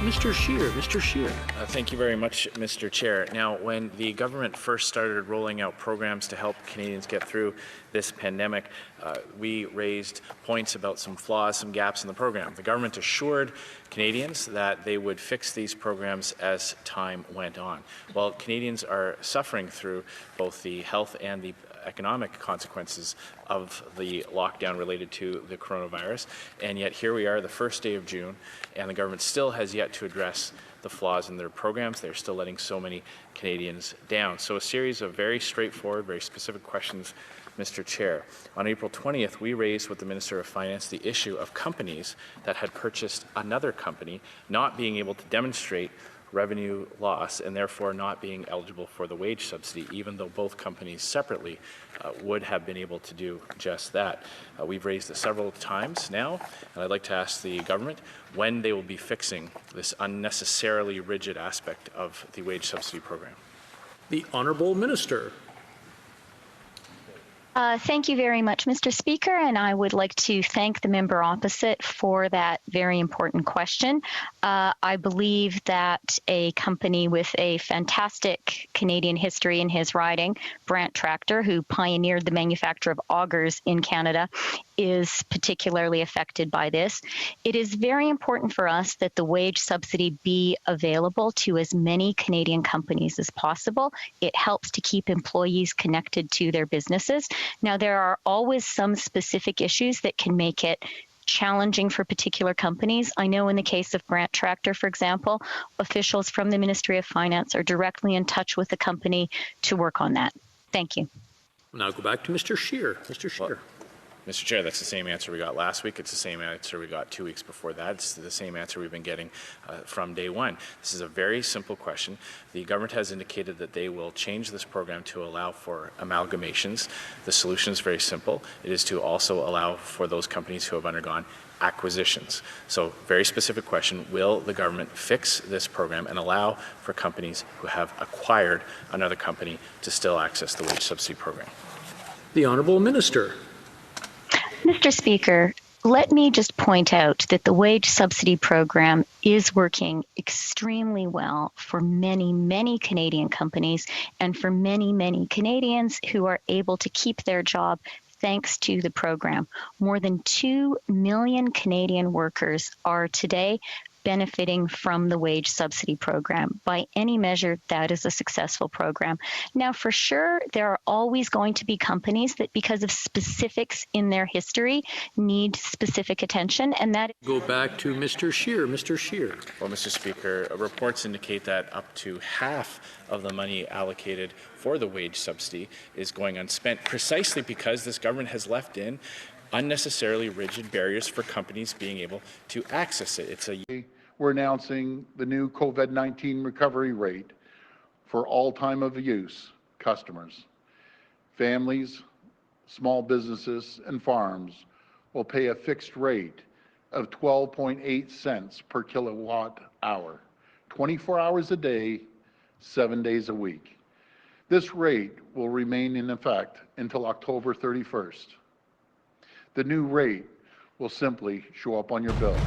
Mr. Scheer. Mr. Scheer. Thank you very much, Mr. Chair. Now, when the government first started rolling out programs to help Canadians get through this pandemic, we raised points about some flaws, some gaps in the program. The government assured Canadians that they would fix these programs as time went on. Well, Canadians are suffering through both the health and the economic consequences of the lockdown related to the coronavirus, and yet here we are, the first day of June, and the government still has yet to address the flaws in their programs. They're still letting so many Canadians down. So a series of very straightforward, very specific questions, Mr. Chair. On April 20th, we raised with the Minister of Finance the issue of companies that had purchased another company not being able to demonstrate revenue loss and therefore not being eligible for the wage subsidy, even though both companies separately would have been able to do just that. We've raised it several times now, and I'd like to ask the government when they will be fixing this unnecessarily rigid aspect of the wage subsidy program. The Honourable Minister. Thank you very much, Mr. Speaker, and I would like to thank the member opposite for that very important question. I believe that a company with a fantastic Canadian history in his riding, Brandt Tractor, who pioneered the manufacture of augers in Canada, is particularly affected by this. It is very important for us that the wage subsidy be available to as many Canadian companies as possible. It helps to keep employees connected to their businesses. Now, there are always some specific issues that can make it challenging for particular companies. I know in the case of Brandt Tractor, for example, officials from the Ministry of Finance are directly in touch with the company to work on that. Thank you. Now go back to Mr. Scheer. Mr. Scheer. Well, Mr. Chair, that's the same answer we got last week. It's the same answer we got 2 weeks before that. It's the same answer we've been getting from day one. This is a very simple question. The government has indicated that they will change this program to allow for amalgamations. The solution is very simple. It is to also allow for those companies who have undergone acquisitions. So, very specific question, will the government fix this program and allow for companies who have acquired another company to still access the wage subsidy program? The Honourable Minister. Mr. Speaker, let me just point out that the wage subsidy program is working extremely well for many, many Canadian companies and for many, many Canadians who are able to keep their job thanks to the program. More than 2 million Canadian workers are today benefiting from the wage subsidy program. By any measure, that is a successful program. Now, for sure, there are always going to be companies that, because of specifics in their history, need specific attention, and that— Go back to Mr. Scheer. Mr. Scheer. Well, Mr. Speaker, reports indicate that up to half of the money allocated for the wage subsidy is going unspent, precisely because this government has left in unnecessarily rigid barriers for companies being able to access it. We're announcing the new COVID-19 recovery rate for all time of use customers. Families, small businesses, and farms will pay a fixed rate of 12.8 cents per kilowatt hour, 24 hours a day, 7 days a week. This rate will remain in effect until October 31st. The new rate will simply show up on your bill.